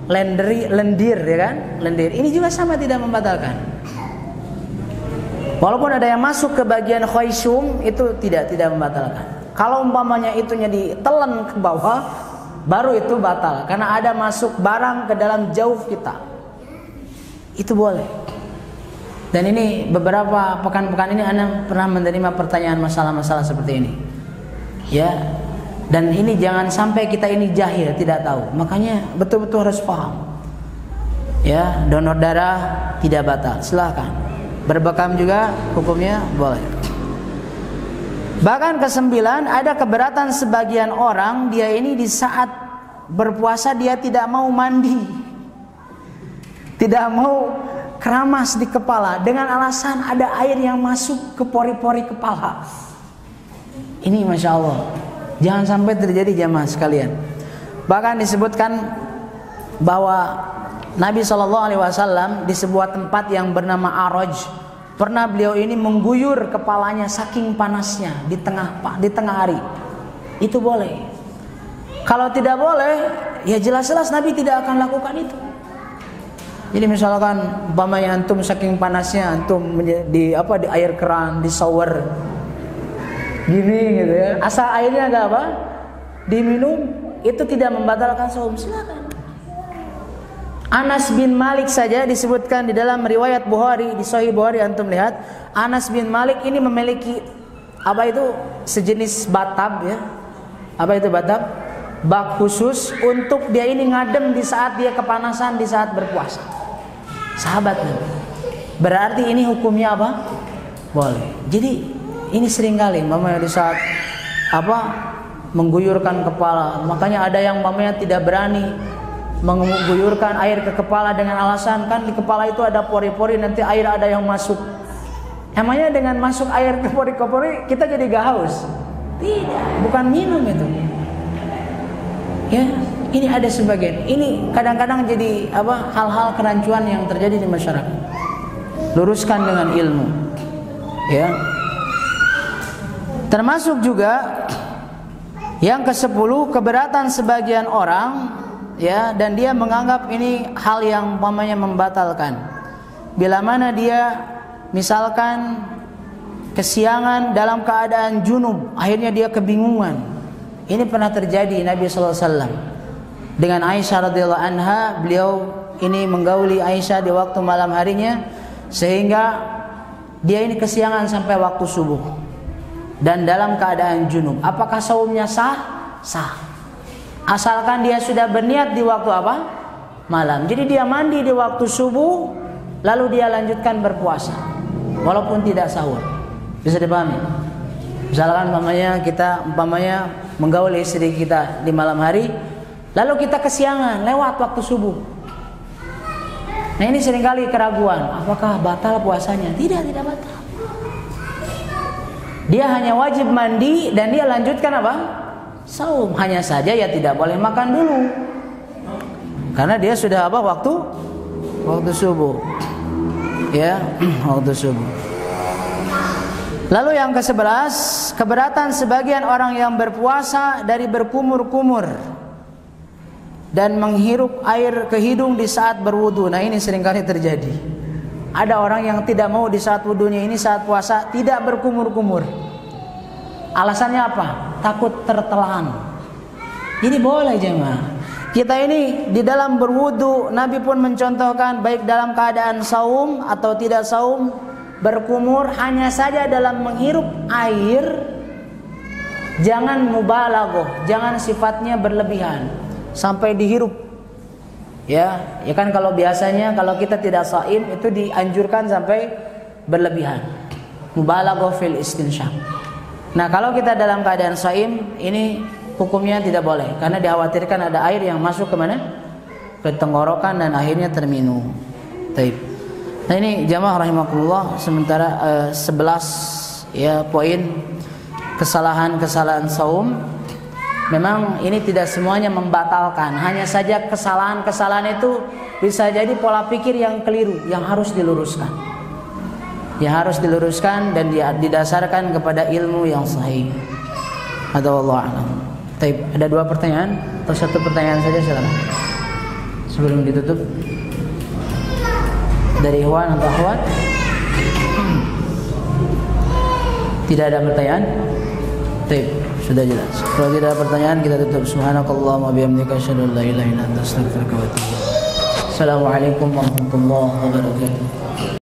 lendir, ya kan? Lendir. Ini juga sama, tidak membatalkan. Walaupun ada yang masuk ke bagian khaysum, itu tidak membatalkan. Kalau umpamanya itunya ditelan ke bawah, baru itu batal. Karena ada masuk barang ke dalam jauf kita, itu boleh. Dan ini beberapa pekan-pekan ini Anda pernah menerima pertanyaan masalah-masalah seperti ini, ya. Dan ini jangan sampai kita ini jahil, tidak tahu. Makanya betul-betul harus paham. Ya, donor darah tidak batal, silakan. Berbekam juga hukumnya boleh. Bahkan ke-9, ada keberatan sebagian orang, dia ini di saat berpuasa dia tidak mau mandi, tidak mau keramas di kepala dengan alasan ada air yang masuk ke pori-pori kepala. Ini Masya Allah, jangan sampai terjadi jamaah sekalian. Bahkan disebutkan bahwa Nabi SAW di sebuah tempat yang bernama Araj, pernah beliau ini mengguyur kepalanya saking panasnya di tengah hari. Itu boleh. Kalau tidak boleh, ya jelas-jelas Nabi tidak akan lakukan itu. Jadi misalkan umpamanya antum saking panasnya antum di air keran, di shower gini gitu ya, asal airnya enggak diminum, itu tidak membatalkan saum, silakan. Anas bin Malik saja disebutkan di dalam riwayat Bukhari, di Sahih Bukhari antum lihat, Anas bin Malik ini memiliki sejenis batab, ya. Apa itu batab? Bak khusus untuk dia ini ngadem di saat dia kepanasan, di saat berpuasa. Sahabat Nabi. Berarti ini hukumnya boleh. Jadi ini seringkali mamanya di saat mengguyurkan kepala. Makanya ada yang mamanya tidak berani mengguyurkan air ke kepala dengan alasan kan di kepala itu ada pori-pori, nanti air ada yang masuk. Emangnya dengan masuk air ke pori-pori kita jadi gak haus? Tidak, bukan minum itu. Ya, ini ada sebagian. Ini kadang-kadang jadi hal-hal kerancuan yang terjadi di masyarakat. Luruskan dengan ilmu. Ya. Termasuk juga yang ke-10, keberatan sebagian orang, ya, dan dia menganggap ini hal yang umpamanya membatalkan. Bila mana dia misalkan kesiangan dalam keadaan junub, akhirnya dia kebingungan. Ini pernah terjadi Nabi SAW dengan Aisyah radhiyallahu anha. Beliau ini menggauli Aisyah di waktu malam harinya, sehingga dia ini kesiangan sampai waktu subuh dan dalam keadaan junub. Apakah saumnya sah? Sah, asalkan dia sudah berniat di waktu malam. Jadi dia mandi di waktu subuh, lalu dia lanjutkan berpuasa walaupun tidak sahur. Bisa dipahami? Misalkan kita menggauli istri kita di malam hari, lalu kita kesiangan lewat waktu subuh. Nah, ini seringkali keraguan, apakah batal puasanya? Tidak batal. Dia hanya wajib mandi dan dia lanjutkan saum. Hanya saja ya tidak boleh makan dulu, karena dia sudah waktu subuh. Ya, waktu subuh. Lalu yang ke-11, keberatan sebagian orang yang berpuasa dari berkumur-kumur dan menghirup air ke hidung di saat berwudu. Nah, ini seringkali terjadi. Ada orang yang tidak mau di saat wudunya ini saat puasa tidak berkumur-kumur. Alasannya apa? Takut tertelan. Jadi boleh jemaah. Kita ini di dalam berwudu, Nabi pun mencontohkan baik dalam keadaan saum atau tidak saum, berkumur, hanya saja dalam menghirup air jangan mubalaghah, jangan sifatnya berlebihan sampai dihirup Ya kan kalau biasanya kalau kita tidak shaim itu dianjurkan sampai berlebihan. Mubalaghah fil istinsyaq. Nah, kalau kita dalam keadaan shaim ini hukumnya tidak boleh karena dikhawatirkan ada air yang masuk ke mana? Ke tenggorokan dan akhirnya terminum. Baik. Nah, ini jamaah rahimakumullah sementara 11 ya poin kesalahan-kesalahan saum. Memang ini tidak semuanya membatalkan, hanya saja kesalahan-kesalahan itu bisa jadi pola pikir yang keliru yang harus diluruskan. Yang harus diluruskan dan didasarkan kepada ilmu yang sahih. Ada wallahu a'lam. Baik, ada 2 pertanyaan atau 1 pertanyaan saja silakan. Sebelum ditutup. Dari ikhwan atau akhwat? Tidak ada pertanyaan? Baik, sudah jelas. Kalau tidak ada pertanyaan kita tutup. Subhanakallahumma bihamdika asyhadu an la ilaha illa anta astaghfiruka wa atubu ilaik. Assalamualaikum warahmatullahi wabarakatuh.